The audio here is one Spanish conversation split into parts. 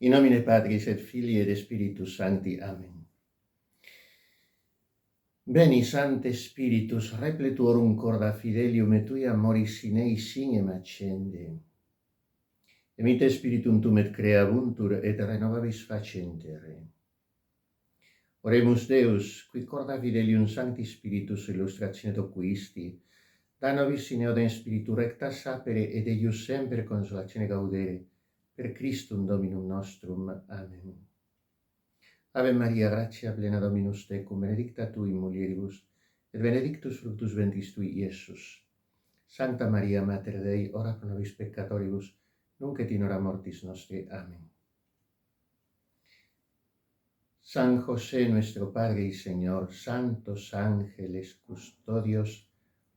In nomine Patris et Filii et Spiritus Sancti. Amen. Veni, Sancte Spiritus, repletuorum corda fidelium et tui amoris in eis singem accende. Emite Spiritum tum et creabuntur et renovabis facentere. Oremus Deus, qui corda fidelium Sancti Spiritus illustratione doquisti, da nobis in eodem spiritu recta sapere et eius semper consolatione gaudere, per Christum Dominum nostrum. Amen. Ave Maria, gratia plena Dominus tecum, benedicta tu in mulieribus, et benedictus fructus ventris tui, Iesus. Sancta Maria, Mater Dei, ora pro nobis peccatoribus, nunc et in hora mortis nostri. Amen. San José, nuestro Padre y Señor, santos ángeles, custodios,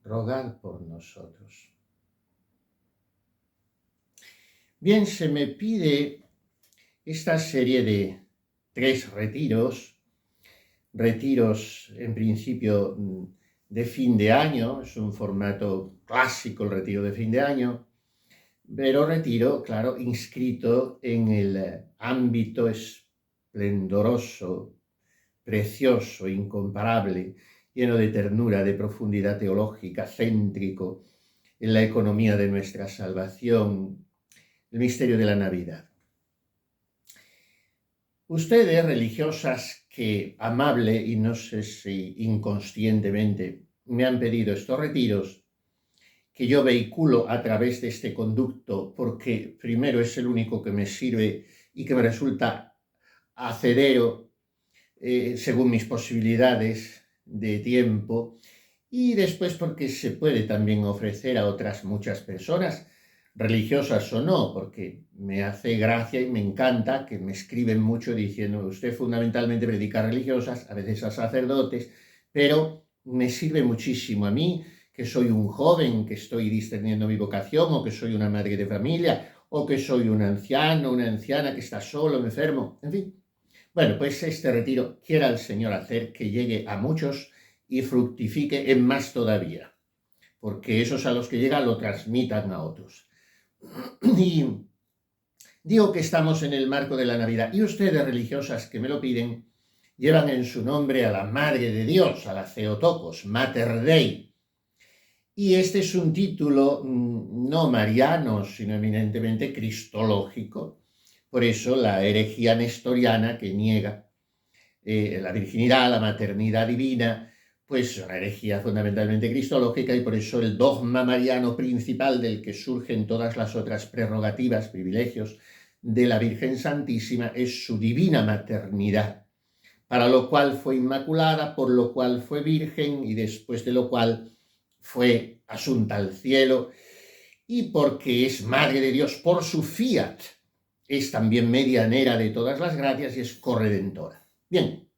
rogad por nosotros. Bien, se me pide esta serie de 3 retiros en principio de fin de año, es un formato clásico el retiro de fin de año, pero retiro, claro, inscrito en el ámbito esplendoroso, precioso, incomparable, lleno de ternura, de profundidad teológica, céntrico, en la economía de nuestra salvación, el misterio de la Navidad. Ustedes, religiosas que amable y no sé si inconscientemente me han pedido estos retiros, que yo vehiculo a través de este conducto porque primero es el único que me sirve y que me resulta hacedero según mis posibilidades de tiempo, y después porque se puede también ofrecer a otras muchas personas, religiosas o no, porque me hace gracia y me encanta que me escriben mucho diciendo usted fundamentalmente predica a religiosas, a veces a sacerdotes, pero me sirve muchísimo a mí, que soy un joven, que estoy discerniendo mi vocación, o que soy una madre de familia, o que soy un anciano, una anciana que está solo, enfermo, en fin. Bueno, pues este retiro quiera el Señor hacer que llegue a muchos y fructifique en más todavía, porque esos a los que llega lo transmitan a otros. Y digo que estamos en el marco de la Navidad, y ustedes, religiosas que me lo piden, llevan en su nombre a la Madre de Dios, a la Theotokos, Mater Dei. Y este es un título no mariano, sino eminentemente cristológico. Por eso la herejía nestoriana que niega la virginidad, la maternidad divina, pues una herejía fundamentalmente cristológica, y por eso el dogma mariano principal del que surgen todas las otras prerrogativas, privilegios de la Virgen Santísima es su divina maternidad, para lo cual fue inmaculada, por lo cual fue virgen y después de lo cual fue asunta al cielo, y porque es Madre de Dios por su fiat, es también medianera de todas las gracias y es corredentora. Bien,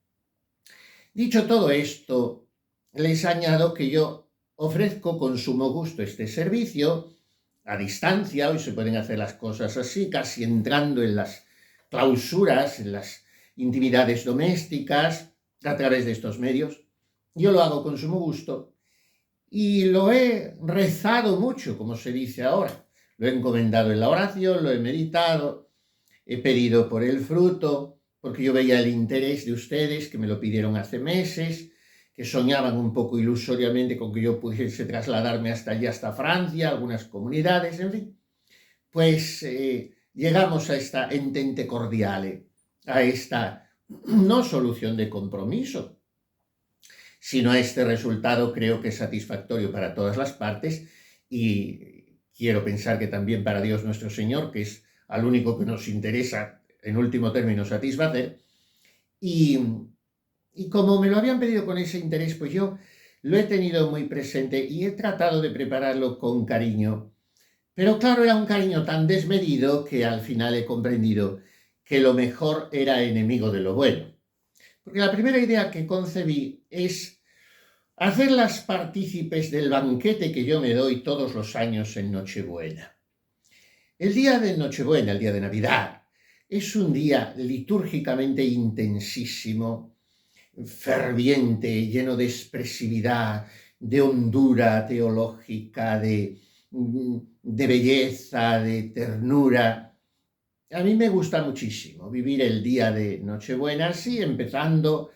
dicho todo esto, les añado que yo ofrezco con sumo gusto este servicio a distancia. Hoy se pueden hacer las cosas así, casi entrando en las clausuras, en las intimidades domésticas, a través de estos medios. Yo lo hago con sumo gusto y lo he rezado mucho, como se dice ahora. Lo he encomendado en la oración, lo he meditado, he pedido por el fruto, porque yo veía el interés de ustedes, que me lo pidieron hace meses, que soñaban un poco ilusoriamente con que yo pudiese trasladarme hasta allí, hasta Francia, algunas comunidades, en fin. Pues llegamos a esta entente cordiale, a esta no solución de compromiso, sino a este resultado creo que es satisfactorio para todas las partes, y quiero pensar que también para Dios nuestro Señor, que es al único que nos interesa en último término satisfacer. Y como me lo habían pedido con ese interés, pues yo lo he tenido muy presente y he tratado de prepararlo con cariño. Pero claro, era un cariño tan desmedido que al final he comprendido que lo mejor era enemigo de lo bueno. Porque la primera idea que concebí es hacerlas partícipes del banquete que yo me doy todos los años en Nochebuena. El día de Nochebuena, el día de Navidad, es un día litúrgicamente intensísimo, ferviente, lleno de expresividad, de hondura teológica, de belleza, de ternura. a mí me gusta muchísimo vivir el día de Nochebuena así, empezando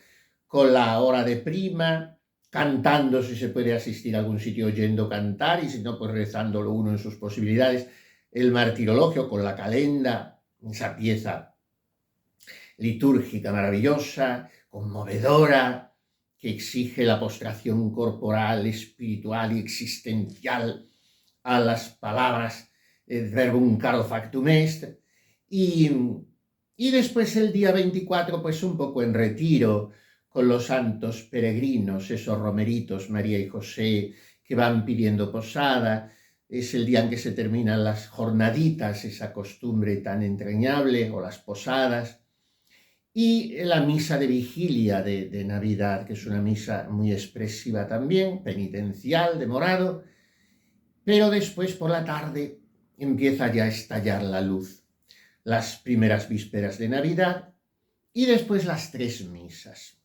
con la hora de prima, cantando si se puede asistir a algún sitio oyendo cantar y si no, pues rezándolo uno en sus posibilidades, el martirologio con la calenda, esa pieza litúrgica maravillosa, conmovedora, que exige la postración corporal, espiritual y existencial a las palabras verbum caro factum est, y, y después el día 24, pues un poco en retiro, con los santos peregrinos, esos romeritos, María y José, que van pidiendo posada. Es el día en que se terminan las jornaditas, esa costumbre tan entrañable, o las posadas. Y la misa de vigilia de Navidad, que es una misa muy expresiva también, penitencial, de morado, pero después por la tarde empieza ya a estallar la luz. Las primeras vísperas de Navidad y después las 3 misas.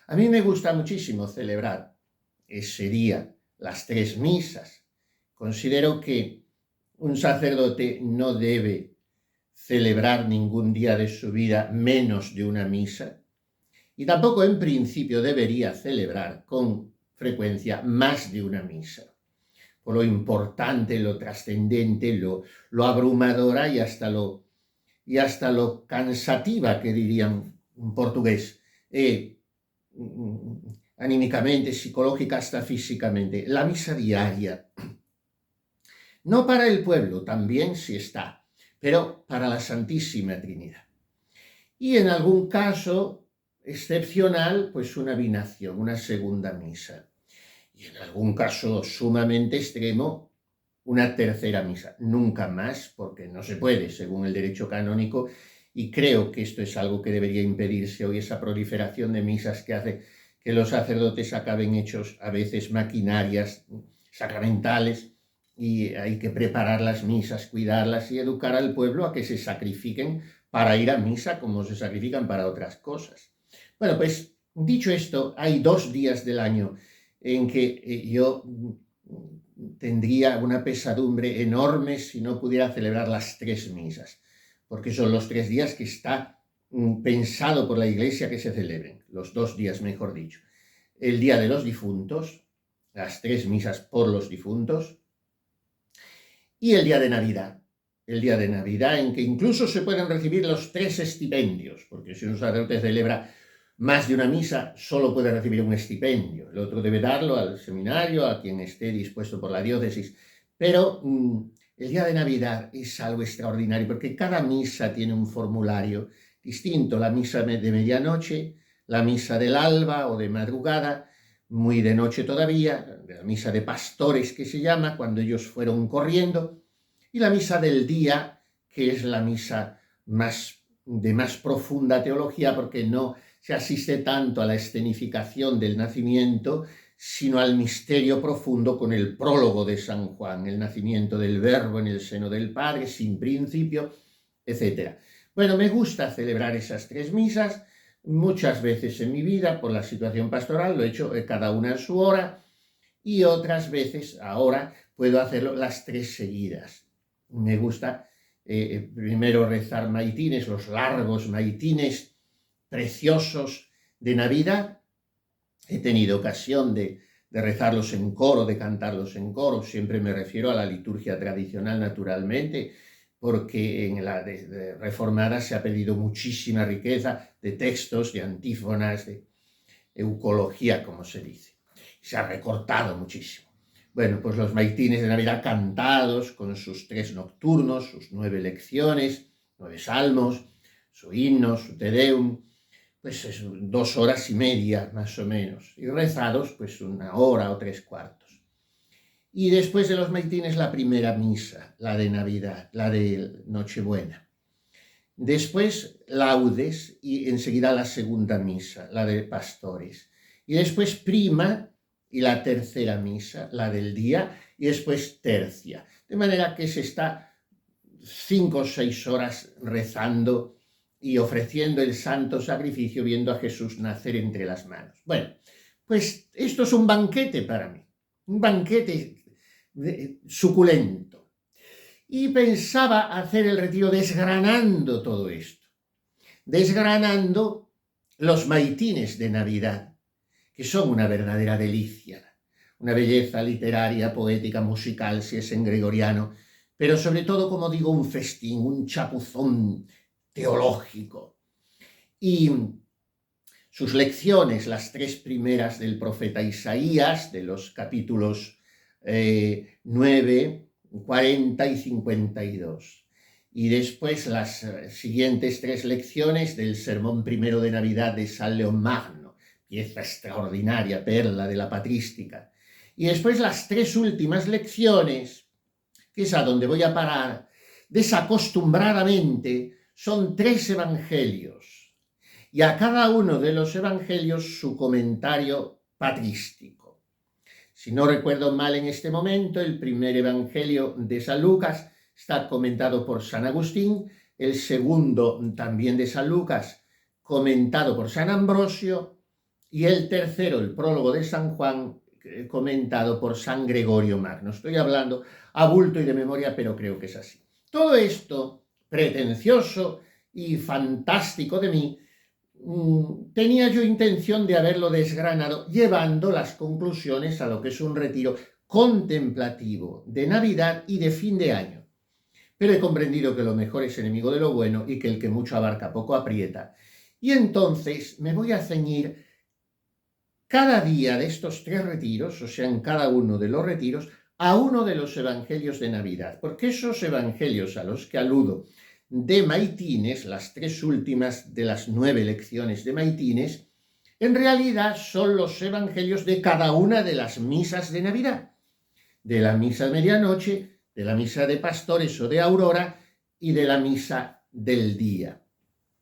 A mí me gusta muchísimo celebrar ese día, las 3 misas. Considero que un sacerdote no debe celebrar ningún día de su vida menos de una misa y tampoco en principio debería celebrar con frecuencia más de una misa, por lo importante, lo trascendente, lo abrumadora y hasta lo cansativa, que dirían en portugués, anímicamente, psicológica, hasta físicamente. La misa diaria, no para el pueblo, también sí está, pero para la Santísima Trinidad. Y en algún caso excepcional, pues una binación, una segunda misa. Y en algún caso sumamente extremo, una tercera misa. Nunca más, porque no se puede, según el derecho canónico, y creo que esto es algo que debería impedirse hoy, esa proliferación de misas que hace que los sacerdotes acaben hechos a veces maquinarias sacramentales, y hay que preparar las misas, cuidarlas y educar al pueblo a que se sacrifiquen para ir a misa como se sacrifican para otras cosas. Bueno, pues dicho esto, hay 2 días del año en que yo tendría una pesadumbre enorme si no pudiera celebrar las 3 misas, porque son los 3 días que está pensado por la Iglesia que se celebren, los 2 días, mejor dicho. El día de los difuntos, las 3 misas por los difuntos, y el día de Navidad. El día de Navidad en que incluso se pueden recibir los 3 estipendios, porque si un sacerdote celebra más de una misa, solo puede recibir un estipendio. El otro debe darlo al seminario, a quien esté dispuesto por la diócesis. Pero el día de Navidad es algo extraordinario, porque cada misa tiene un formulario distinto. La misa de medianoche, la misa del alba o de madrugada, muy de noche todavía, la misa de pastores que se llama, cuando ellos fueron corriendo, y la misa del día, que es la misa de más profunda teología, porque no se asiste tanto a la escenificación del nacimiento, sino al misterio profundo con el prólogo de San Juan, el nacimiento del Verbo en el seno del Padre, sin principio, etc. Bueno, me gusta celebrar esas 3 misas, muchas veces en mi vida, por la situación pastoral, lo he hecho cada una en su hora, y otras veces, ahora, puedo hacerlo las 3 seguidas. Me gusta primero rezar maitines, los largos maitines preciosos de Navidad. He tenido ocasión de rezarlos en coro, de cantarlos en coro. Siempre me refiero a la liturgia tradicional, naturalmente, porque en la de reformada se ha pedido muchísima riqueza de textos, de antífonas, de eucología, como se dice. Se ha recortado muchísimo. Bueno, pues los maitines de Navidad cantados, con sus 3 nocturnos, sus 9 lecciones, 9 salmos, su himno, su te deum, pues es 2 horas y media más o menos, y rezados pues 1 hora o 3/4. Y después de los maitines la primera misa, la de Navidad, la de Nochebuena. Después laudes y enseguida la segunda misa, la de pastores. Y después prima y la tercera misa, la del día, y después tercia. De manera que se está 5 o 6 horas rezando y ofreciendo el santo sacrificio, viendo a Jesús nacer entre las manos. Bueno, pues esto es un banquete para mí, un banquete suculento. Y pensaba hacer el retiro desgranando todo esto, desgranando los maitines de Navidad, que son una verdadera delicia, una belleza literaria, poética, musical, si es en gregoriano, pero sobre todo, como digo, un festín, un chapuzón teológico. Y sus lecciones, las 3 primeras del profeta Isaías, de los capítulos 9, 40 y 52. Y después las siguientes 3 lecciones del sermón primero de Navidad de San León Magno, pieza extraordinaria, perla de la patrística. Y después las 3 últimas lecciones, que es a donde voy a parar, desacostumbradamente, son 3 evangelios. Y a cada uno de los evangelios su comentario patrístico. Si no recuerdo mal en este momento, el primer evangelio de San Lucas está comentado por San Agustín, el segundo también de San Lucas, comentado por San Ambrosio, y el tercero, el prólogo de San Juan, comentado por San Gregorio Magno. Estoy hablando a bulto y de memoria, pero creo que es así. Todo esto, pretencioso y fantástico de mí, tenía yo intención de haberlo desgranado, llevando las conclusiones a lo que es un retiro contemplativo de Navidad y de fin de año. Pero he comprendido que lo mejor es enemigo de lo bueno y que el que mucho abarca poco aprieta. Y entonces me voy a ceñir cada día de estos 3 retiros, o sea, en cada uno de los retiros, a uno de los evangelios de Navidad, porque esos evangelios a los que aludo de Maitines, las 3 últimas de las 9 lecciones de Maitines, en realidad son los evangelios de cada una de las misas de Navidad, de la misa de medianoche, de la misa de pastores o de aurora y de la misa del día.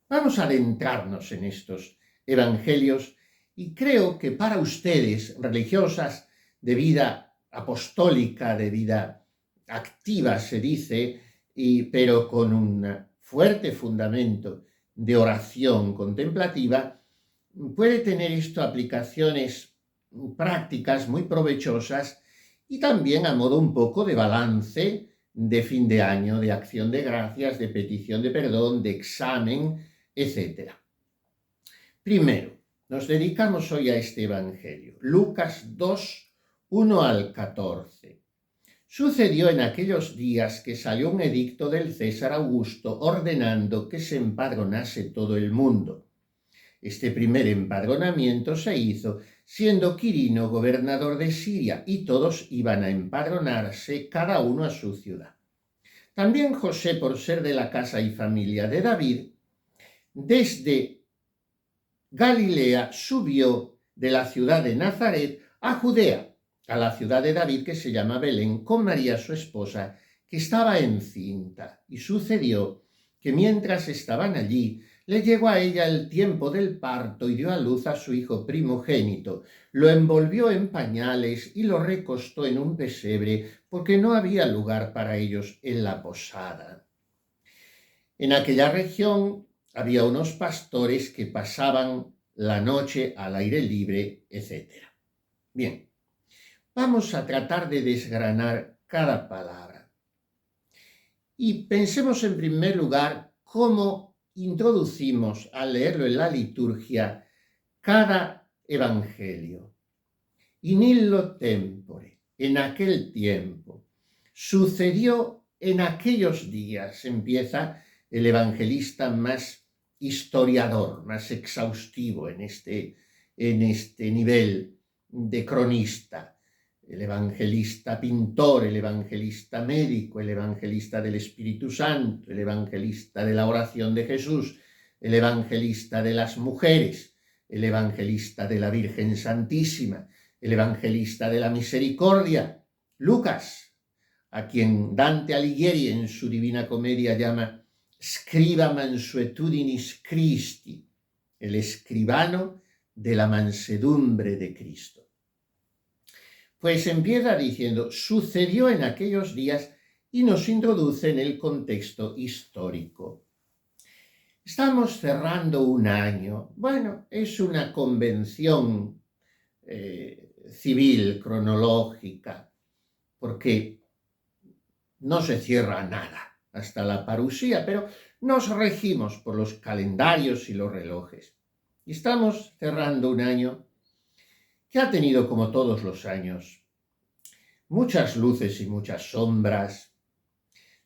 Vamos a adentrarnos en estos evangelios y creo que para ustedes, religiosas de vida apostólica, de vida activa, se dice, pero con un fuerte fundamento de oración contemplativa, puede tener esto aplicaciones prácticas muy provechosas y también a modo un poco de balance de fin de año, de acción de gracias, de petición de perdón, de examen, etc. Primero, nos dedicamos hoy a este evangelio, Lucas 2, 1 al 14. Sucedió en aquellos días que salió un edicto del César Augusto ordenando que se empadronase todo el mundo. Este primer empadronamiento se hizo siendo Quirino gobernador de Siria y todos iban a empadronarse cada uno a su ciudad. También José, por ser de la casa y familia de David, desde Galilea subió de la ciudad de Nazaret a Judea, a la ciudad de David que se llama Belén, con María su esposa, que estaba encinta. Y sucedió que mientras estaban allí, le llegó a ella el tiempo del parto y dio a luz a su hijo primogénito. Lo envolvió en pañales y lo recostó en un pesebre, porque no había lugar para ellos en la posada. En aquella región había unos pastores que pasaban la noche al aire libre, etc. Bien, vamos a tratar de desgranar cada palabra. Y pensemos en primer lugar cómo introducimos al leerlo en la liturgia cada evangelio. In illo tempore, en aquel tiempo, sucedió en aquellos días, empieza el evangelista más historiador, más exhaustivo en este nivel de cronista, el evangelista pintor, el evangelista médico, el evangelista del Espíritu Santo, el evangelista de la oración de Jesús, el evangelista de las mujeres, el evangelista de la Virgen Santísima, el evangelista de la misericordia, Lucas, a quien Dante Alighieri en su Divina Comedia llama scriba mansuetudinis Christi, el escribano de la mansedumbre de Cristo. Pues empieza diciendo, sucedió en aquellos días y nos introduce en el contexto histórico. Estamos cerrando un año. Bueno, es una convención civil, cronológica, porque no se cierra nada hasta la parusía, pero nos regimos por los calendarios y los relojes. Y estamos cerrando un año que ha tenido, como todos los años, muchas luces y muchas sombras.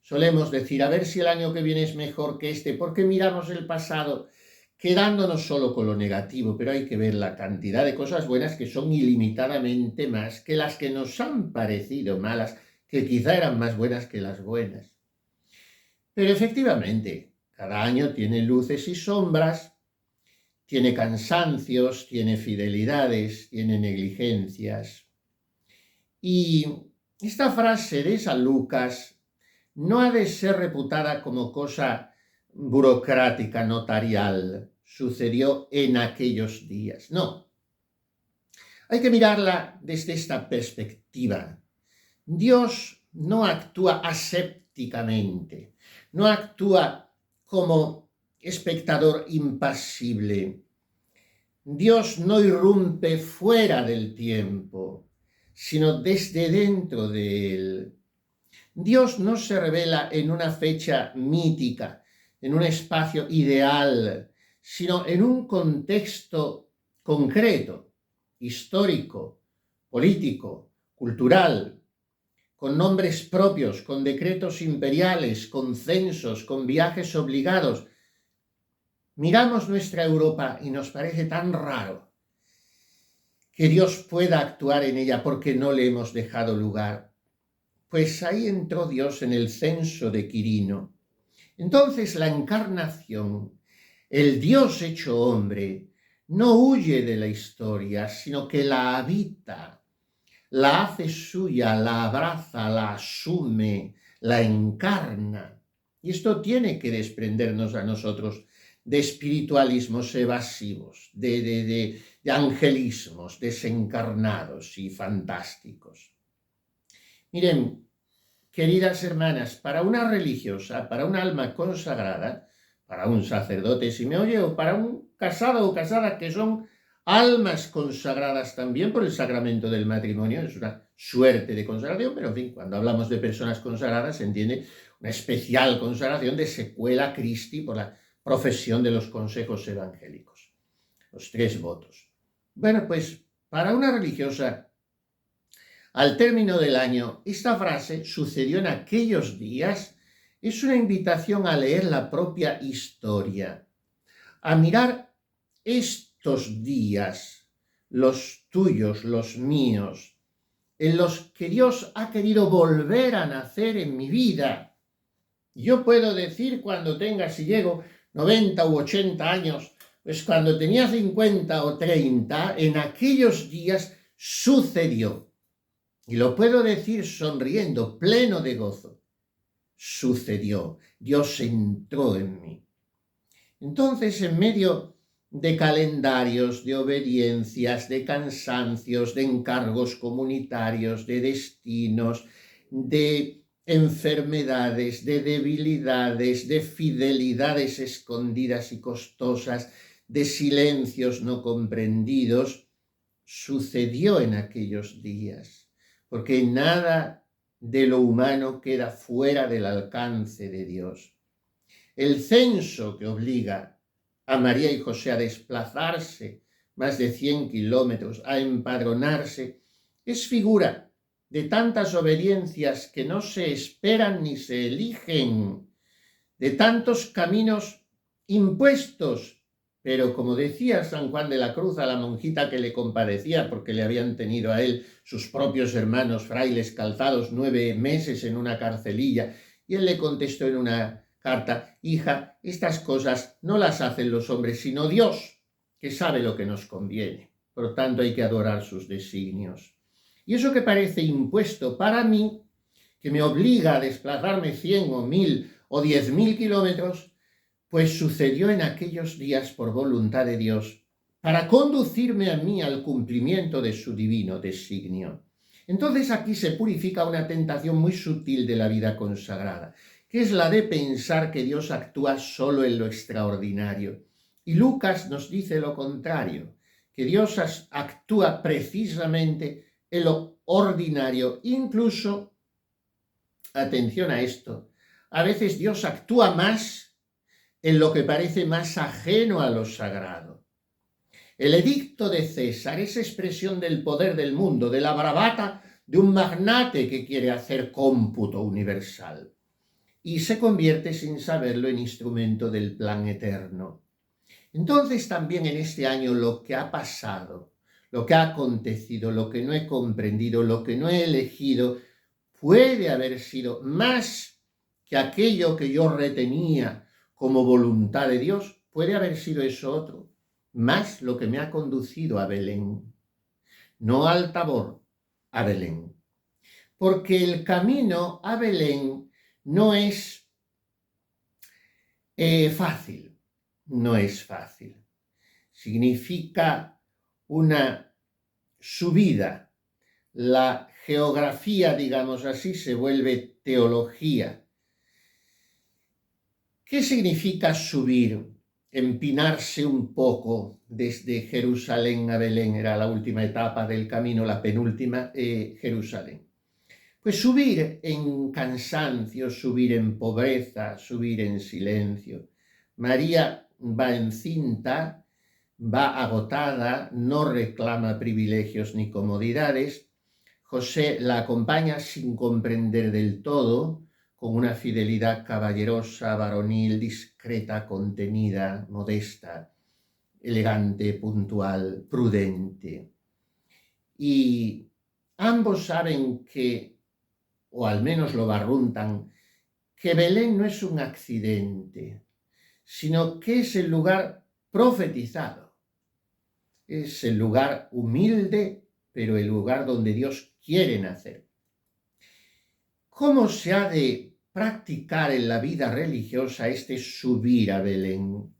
Solemos decir, a ver si el año que viene es mejor que este, porque miramos el pasado quedándonos solo con lo negativo, pero hay que ver la cantidad de cosas buenas que son ilimitadamente más que las que nos han parecido malas, que quizá eran más buenas que las buenas. Pero efectivamente, cada año tiene luces y sombras, tiene cansancios, tiene fidelidades, tiene negligencias. Y esta frase de San Lucas no ha de ser reputada como cosa burocrática, notarial, sucedió en aquellos días. No, hay que mirarla desde esta perspectiva. Dios no actúa asépticamente, no actúa como espectador impasible. Dios no irrumpe fuera del tiempo, sino desde dentro de él. Dios no se revela en una fecha mítica, en un espacio ideal, sino en un contexto concreto, histórico, político, cultural, con nombres propios, con decretos imperiales, con censos, con viajes obligados. Miramos nuestra Europa y nos parece tan raro que Dios pueda actuar en ella porque no le hemos dejado lugar. Pues ahí entró Dios en el censo de Quirino. Entonces la encarnación, el Dios hecho hombre, no huye de la historia, sino que la habita, la hace suya, la abraza, la asume, la encarna. Y esto tiene que desprendernos a nosotros de espiritualismos evasivos, de angelismos desencarnados y fantásticos. Miren, queridas hermanas, para una religiosa, para un alma consagrada, para un sacerdote, si me oye, o para un casado o casada, que son almas consagradas también por el sacramento del matrimonio, es una suerte de consagración, pero en fin, cuando hablamos de personas consagradas se entiende una especial consagración de secuela Christi por la profesión de los consejos evangélicos, los 3 votos. Bueno, pues para una religiosa, al término del año, esta frase sucedió en aquellos días, es una invitación a leer la propia historia, a mirar estos días, los tuyos, los míos, en los que Dios ha querido volver a nacer en mi vida. Yo puedo decir cuando tenga, si llego 90 u 80 años, pues cuando tenía 50 o 30, en aquellos días sucedió. Y lo puedo decir sonriendo, pleno de gozo. Sucedió. Dios entró en mí. Entonces, en medio de calendarios, de obediencias, de cansancios, de encargos comunitarios, de destinos, de enfermedades, de debilidades, de fidelidades escondidas y costosas, de silencios no comprendidos, sucedió en aquellos días. Porque nada de lo humano queda fuera del alcance de Dios. El censo que obliga a María y José a desplazarse más de 100 kilómetros, a empadronarse, es figura de tantas obediencias que no se esperan ni se eligen, de tantos caminos impuestos. Pero como decía San Juan de la Cruz a la monjita que le compadecía porque le habían tenido a él sus propios hermanos frailes calzados 9 meses en una carcelilla, y él le contestó en una carta: hija, estas cosas no las hacen los hombres, sino Dios, que sabe lo que nos conviene. Por lo tanto, hay que adorar sus designios. Y eso que parece impuesto para mí, que me obliga a desplazarme 100 o 1000 o 10.000 kilómetros, pues sucedió en aquellos días por voluntad de Dios, para conducirme a mí al cumplimiento de su divino designio. Entonces aquí se purifica una tentación muy sutil de la vida consagrada, que es la de pensar que Dios actúa solo en lo extraordinario. Y Lucas nos dice lo contrario, que Dios actúa precisamente en lo ordinario, incluso atención a esto, a veces Dios actúa más en lo que parece más ajeno a lo sagrado. El edicto de César es expresión del poder del mundo, de la bravata de un magnate que quiere hacer cómputo universal y se convierte sin saberlo en instrumento del plan eterno. Entonces también en este año lo que ha pasado, lo que ha acontecido, lo que no he comprendido, lo que no he elegido, puede haber sido más que aquello que yo retenía como voluntad de Dios, puede haber sido eso otro, más lo que me ha conducido a Belén, no al Tabor, a Belén. Porque el camino a Belén no es fácil, no es fácil. Significa una subida. La geografía, digamos así, se vuelve teología. ¿Qué significa subir? Empinarse un poco desde Jerusalén a Belén, era la última etapa del camino, la penúltima, Jerusalén. Pues subir en cansancio, subir en pobreza, subir en silencio. María va encinta, va agotada, no reclama privilegios ni comodidades. José la acompaña sin comprender del todo, con una fidelidad caballerosa, varonil, discreta, contenida, modesta, elegante, puntual, prudente. Y ambos saben que, o al menos lo barruntan, que Belén no es un accidente, sino que es el lugar profetizado. Es el lugar humilde, pero el lugar donde Dios quiere nacer. ¿Cómo se ha de practicar en la vida religiosa este subir a Belén?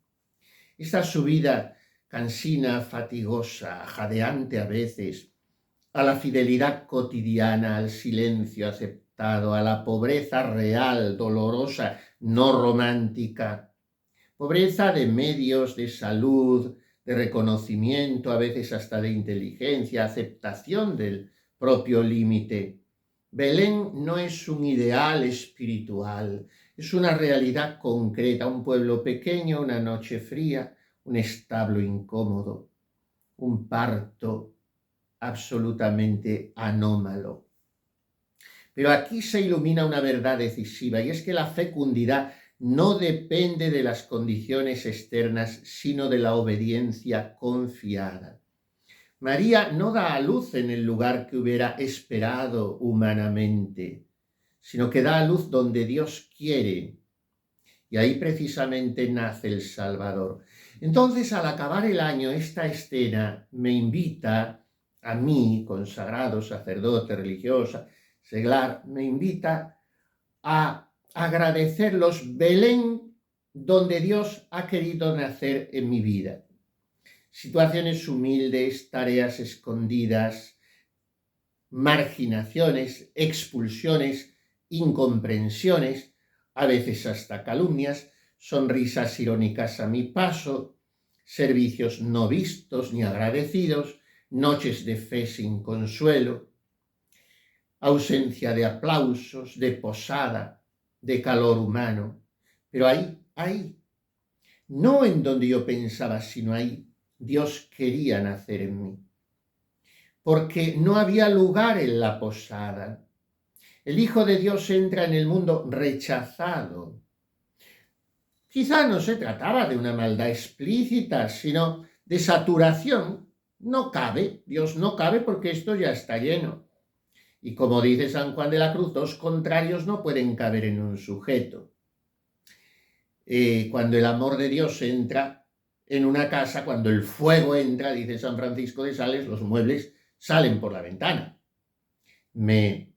Esta subida cansina, fatigosa, jadeante a veces, a la fidelidad cotidiana, al silencio aceptado, a la pobreza real, dolorosa, no romántica. Pobreza de medios, de salud, de reconocimiento, a veces hasta de inteligencia, aceptación del propio límite. Belén no es un ideal espiritual, es una realidad concreta, un pueblo pequeño, una noche fría, un establo incómodo, un parto absolutamente anómalo. Pero aquí se ilumina una verdad decisiva, y es que la fecundidad no depende de las condiciones externas, sino de la obediencia confiada. María no da a luz en el lugar que hubiera esperado humanamente, sino que da a luz donde Dios quiere. Y ahí precisamente nace el Salvador. Entonces, al acabar el año, esta escena me invita a mí, consagrado, sacerdote, religiosa, seglar, me invita a agradecer los Belén donde Dios ha querido nacer en mi vida. Situaciones humildes, tareas escondidas, marginaciones, expulsiones, incomprensiones, a veces hasta calumnias, sonrisas irónicas a mi paso, servicios no vistos ni agradecidos, noches de fe sin consuelo, ausencia de aplausos, de posada, de calor humano. Pero ahí, no en donde yo pensaba, sino ahí, Dios quería nacer en mí. Porque no había lugar en la posada. El Hijo de Dios entra en el mundo rechazado. Quizá no se trataba de una maldad explícita, sino de saturación. No cabe, Dios no cabe porque esto ya está lleno. Y como dice San Juan de la Cruz, dos contrarios no pueden caber en un sujeto. Cuando el amor de Dios entra en una casa, cuando el fuego entra, dice San Francisco de Sales, los muebles salen por la ventana. Me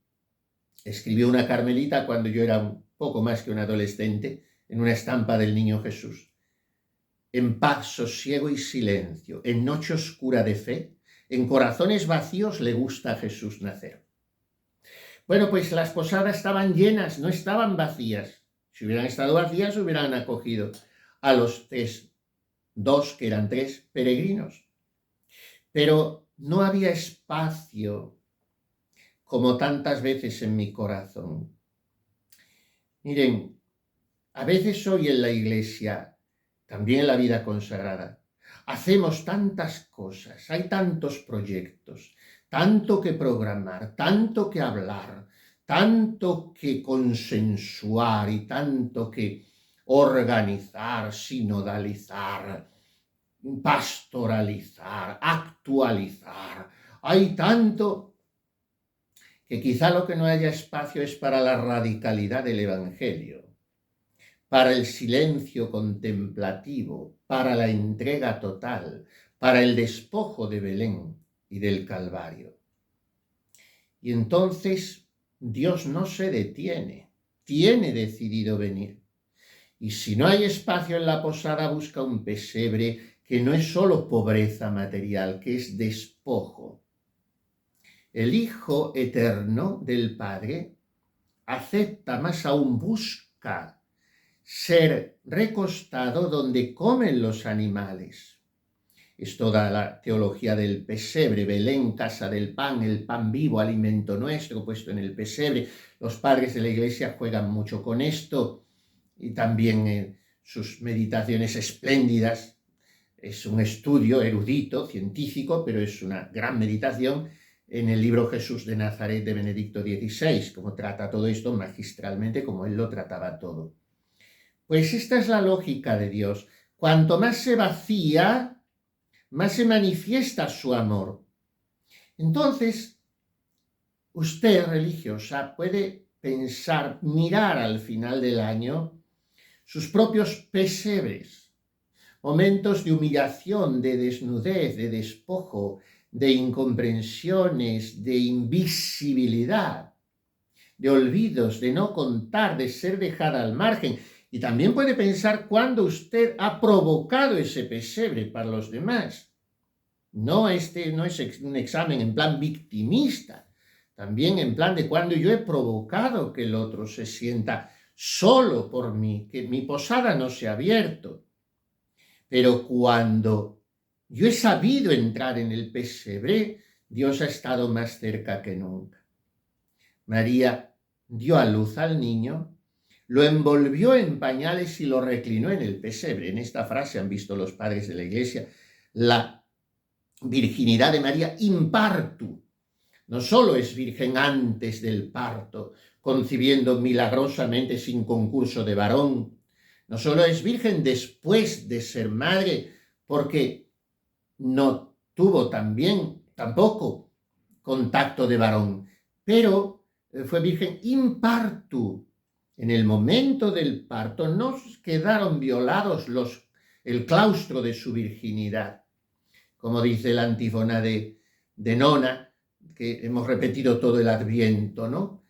escribió una carmelita cuando yo era un poco más que un adolescente, en una estampa del Niño Jesús. En paz, sosiego y silencio, en noche oscura de fe, en corazones vacíos le gusta a Jesús nacer. Bueno, pues las posadas estaban llenas, no estaban vacías. Si hubieran estado vacías, hubieran acogido a los dos, que eran tres peregrinos. Pero no había espacio, como tantas veces en mi corazón. Miren, a veces hoy en la iglesia, también en la vida consagrada, hacemos tantas cosas, hay tantos proyectos, tanto que programar, tanto que hablar, tanto que consensuar y tanto que organizar, sinodalizar, pastoralizar, actualizar. Hay tanto que quizá lo que no haya espacio es para la radicalidad del Evangelio, para el silencio contemplativo, para la entrega total, para el despojo de Belén y del Calvario. Y entonces Dios no se detiene, tiene decidido venir. Y si no hay espacio en la posada, busca un pesebre que no es solo pobreza material, que es despojo. El Hijo eterno del Padre acepta, más aún busca ser recostado donde comen los animales. Es toda la teología del pesebre, Belén, casa del pan, el pan vivo, alimento nuestro, puesto en el pesebre. Los padres de la Iglesia juegan mucho con esto y también sus meditaciones espléndidas. Es un estudio erudito, científico, pero es una gran meditación en el libro Jesús de Nazaret de Benedicto XVI, como trata todo esto magistralmente, como él lo trataba todo. Pues esta es la lógica de Dios. Cuanto más se vacía, más se manifiesta su amor. Entonces, usted, religiosa, puede pensar, mirar al final del año sus propios pesebres, momentos de humillación, de desnudez, de despojo, de incomprensiones, de invisibilidad, de olvidos, de no contar, de ser dejada al margen. Y también puede pensar cuándo usted ha provocado ese pesebre para los demás. No es un examen en plan victimista, también en plan de cuando yo he provocado que el otro se sienta solo por mí, que mi posada no se ha abierto. Pero cuando yo he sabido entrar en el pesebre, Dios ha estado más cerca que nunca. María dio a luz al niño, lo envolvió en pañales y lo reclinó en el pesebre. En esta frase han visto los padres de la Iglesia la virginidad de María in partu. No solo es virgen antes del parto, concibiendo milagrosamente sin concurso de varón, no solo es virgen después de ser madre, porque no tuvo tampoco contacto de varón, pero fue virgen in partu. En el momento del parto no quedaron violados el claustro de su virginidad. Como dice la antífona de Nona, que hemos repetido todo el Adviento, ¿no?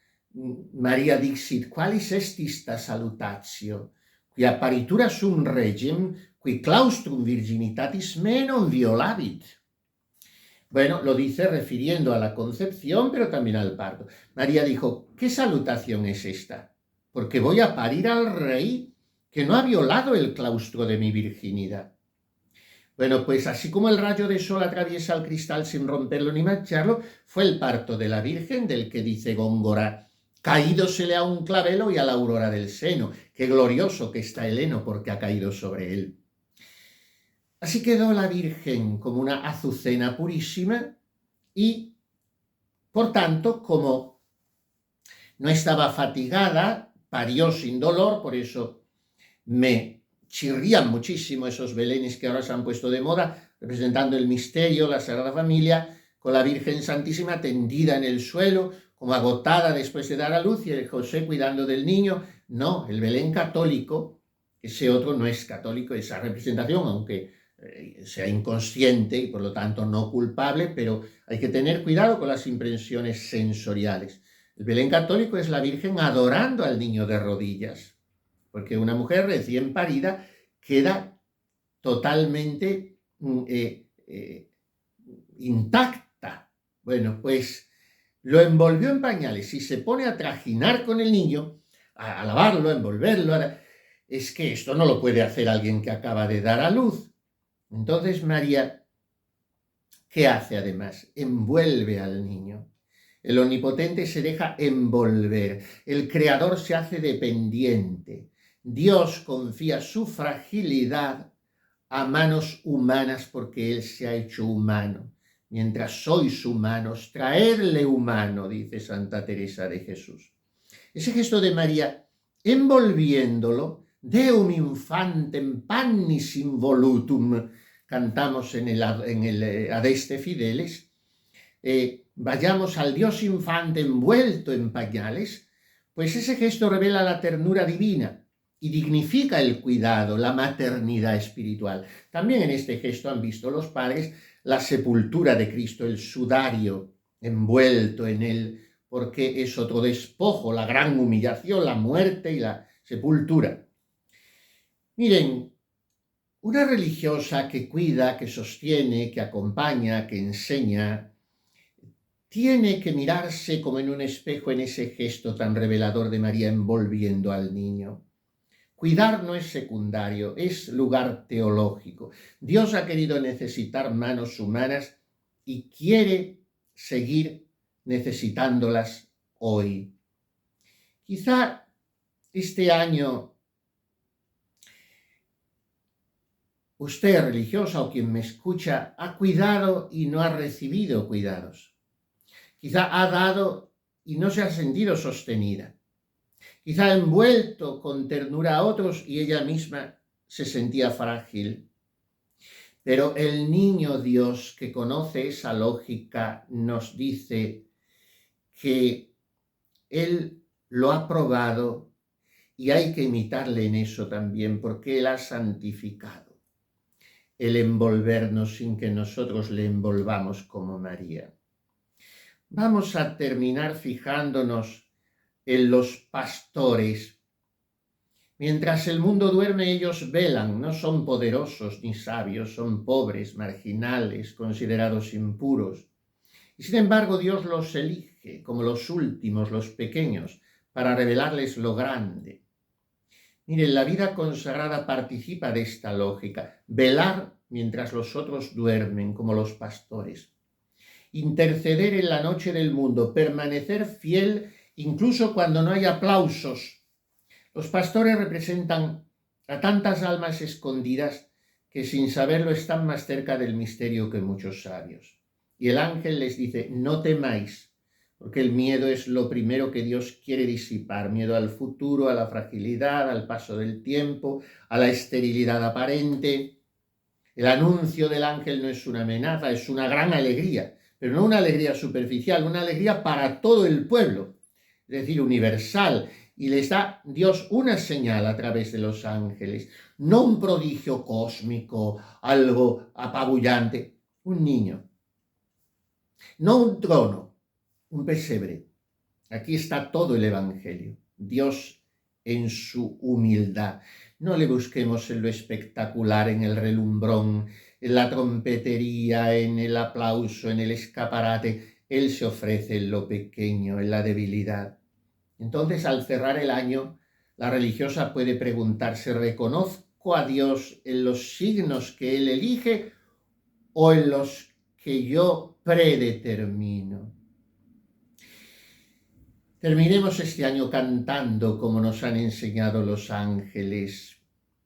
Maria dixit, qualis est ista salutatio, qui apparitura sum regem, qui claustrum virginitatis me non violabit. Bueno, lo dice refiriendo a la concepción, pero también al parto. María dijo, ¿qué salutación es esta? Porque voy a parir al rey que no ha violado el claustro de mi virginidad. Bueno, pues así como el rayo de sol atraviesa el cristal sin romperlo ni mancharlo, fue el parto de la Virgen del que dice Góngora, caídosele a un clavelo y a la aurora del seno. Qué glorioso que está el heno porque ha caído sobre él. Así quedó la Virgen como una azucena purísima y, por tanto, como no estaba fatigada, parió sin dolor, por eso me chirrían muchísimo esos belenes que ahora se han puesto de moda, representando el misterio, la Sagrada Familia, con la Virgen Santísima tendida en el suelo, como agotada después de dar a luz, y el José cuidando del niño. No, el Belén católico, ese otro no es católico, esa representación, aunque sea inconsciente y por lo tanto no culpable, pero hay que tener cuidado con las impresiones sensoriales. El Belén católico es la Virgen adorando al niño de rodillas, porque una mujer recién parida queda totalmente intacta. Bueno, pues lo envolvió en pañales y se pone a trajinar con el niño, a lavarlo, a envolverlo. Es que esto no lo puede hacer alguien que acaba de dar a luz. Entonces María, ¿qué hace además? Envuelve al niño. El omnipotente se deja envolver, el creador se hace dependiente. Dios confía su fragilidad a manos humanas porque Él se ha hecho humano. Mientras sois humanos, traedle humano, dice Santa Teresa de Jesús. Ese gesto de María envolviéndolo, Deum infantem pannis involutum, cantamos en el Adeste Fideles, vayamos al Dios infante envuelto en pañales, pues ese gesto revela la ternura divina y dignifica el cuidado, la maternidad espiritual. También en este gesto han visto los padres la sepultura de Cristo, el sudario envuelto en él, porque es otro despojo, la gran humillación, la muerte y la sepultura. Miren, una religiosa que cuida, que sostiene, que acompaña, que enseña, tiene que mirarse como en un espejo en ese gesto tan revelador de María envolviendo al niño. Cuidar no es secundario, es lugar teológico. Dios ha querido necesitar manos humanas y quiere seguir necesitándolas hoy. Quizá este año usted, religiosa o quien me escucha, ha cuidado y no ha recibido cuidados. Quizá ha dado y no se ha sentido sostenida. Quizá ha envuelto con ternura a otros y ella misma se sentía frágil. Pero el niño Dios que conoce esa lógica nos dice que Él lo ha probado y hay que imitarle en eso también porque Él ha santificado el envolvernos sin que nosotros le envolvamos como María. Vamos a terminar fijándonos en los pastores. Mientras el mundo duerme, ellos velan, no son poderosos ni sabios, son pobres, marginales, considerados impuros. Y sin embargo, Dios los elige como los últimos, los pequeños, para revelarles lo grande. Miren, la vida consagrada participa de esta lógica, velar mientras los otros duermen, como los pastores. Interceder en la noche del mundo, permanecer fiel incluso cuando no hay aplausos. Los pastores representan a tantas almas escondidas que sin saberlo están más cerca del misterio que muchos sabios. Y el ángel les dice, no temáis, porque el miedo es lo primero que Dios quiere disipar, miedo al futuro, a la fragilidad, al paso del tiempo, a la esterilidad aparente. El anuncio del ángel no es una amenaza, es una gran alegría, pero no una alegría superficial, una alegría para todo el pueblo, es decir, universal. Y les da Dios una señal a través de los ángeles, no un prodigio cósmico, algo apabullante, un niño, no un trono, un pesebre. Aquí está todo el Evangelio, Dios en su humildad. No le busquemos en lo espectacular, en el relumbrón, en la trompetería, en el aplauso, en el escaparate. Él se ofrece en lo pequeño, en la debilidad. Entonces, al cerrar el año, la religiosa puede preguntarse, ¿reconozco a Dios en los signos que Él elige o en los que yo predetermino? Terminemos este año cantando como nos han enseñado los ángeles.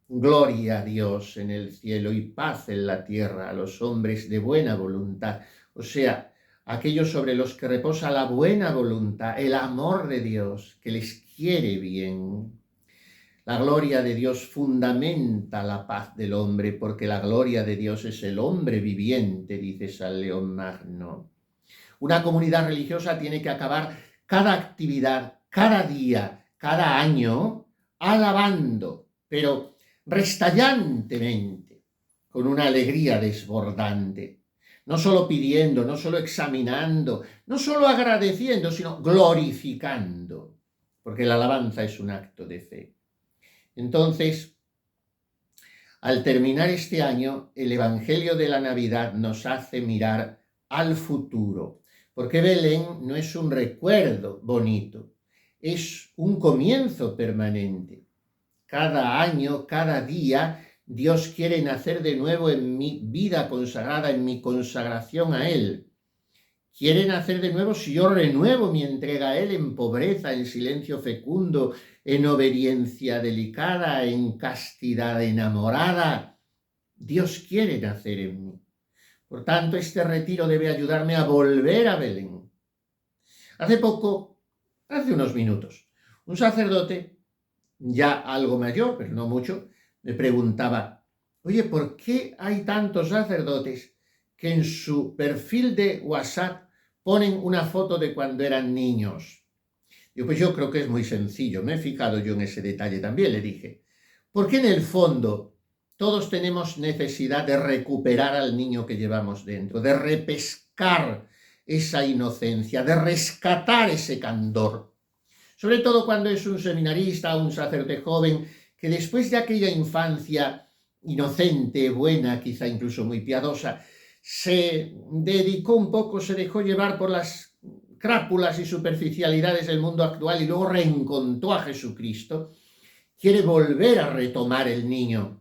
Gloria a Dios en el cielo y paz en la tierra a los hombres de buena voluntad. O sea, aquellos sobre los que reposa la buena voluntad, el amor de Dios, que les quiere bien. La gloria de Dios fundamenta la paz del hombre, porque la gloria de Dios es el hombre viviente, dice San León Magno. Una comunidad religiosa tiene que acabar cada actividad, cada día, cada año, alabando, pero restallantemente, con una alegría desbordante. No solo pidiendo, no solo examinando, no solo agradeciendo, sino glorificando, porque la alabanza es un acto de fe. Entonces, al terminar este año, el Evangelio de la Navidad nos hace mirar al futuro, porque Belén no es un recuerdo bonito, es un comienzo permanente. Cada año, cada día, Dios quiere nacer de nuevo en mi vida consagrada, en mi consagración a Él. quiere nacer de nuevo si yo renuevo mi entrega a Él en pobreza, en silencio fecundo, en obediencia delicada, en castidad enamorada. Dios quiere nacer en mí. Por tanto, este retiro debe ayudarme a volver a Belén. Hace unos minutos, un sacerdote, ya algo mayor, pero no mucho, me preguntaba, oye, ¿por qué hay tantos sacerdotes que en su perfil de WhatsApp ponen una foto de cuando eran niños? Digo, pues yo creo que es muy sencillo, me he fijado yo en ese detalle también, le dije, porque en el fondo todos tenemos necesidad de recuperar al niño que llevamos dentro, de repescar esa inocencia, de rescatar ese candor. Sobre todo cuando es un seminarista o un sacerdote joven que después de aquella infancia inocente, buena, quizá incluso muy piadosa, se dedicó un poco, se dejó llevar por las crápulas y superficialidades del mundo actual y luego reencontró a Jesucristo, quiere volver a retomar el niño.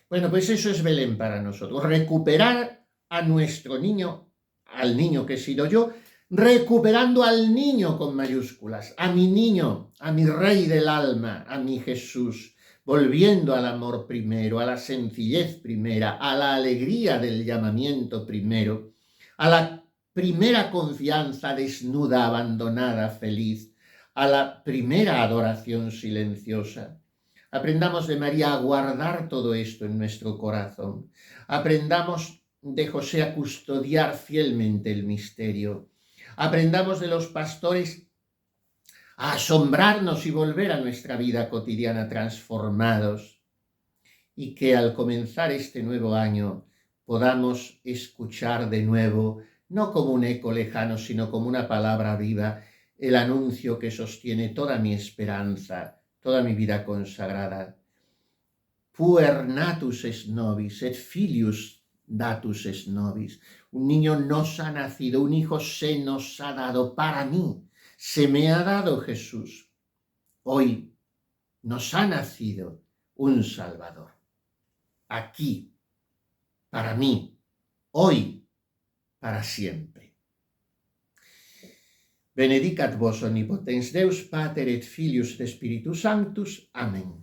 Bueno, pues eso es Belén para nosotros, recuperar a nuestro niño, al niño que he sido yo, recuperando al niño con mayúsculas, a mi niño, a mi rey del alma, a mi Jesús, volviendo al amor primero, a la sencillez primera, a la alegría del llamamiento primero, a la primera confianza desnuda, abandonada, feliz, a la primera adoración silenciosa. Aprendamos de María a guardar todo esto en nuestro corazón. Aprendamos de José a custodiar fielmente el misterio. Aprendamos de los pastores a asombrarnos y volver a nuestra vida cotidiana transformados. Y que al comenzar este nuevo año podamos escuchar de nuevo, no como un eco lejano, sino como una palabra viva, el anuncio que sostiene toda mi esperanza, toda mi vida consagrada. Puer natus es nobis, et filius datus es nobis. Un niño nos ha nacido, un hijo se nos ha dado para mí. Se me ha dado Jesús. Hoy nos ha nacido un Salvador. Aquí, para mí, hoy, para siempre. Benedicat vos omnipotens Deus, Pater et Filius et Spiritus Sanctus. Amén.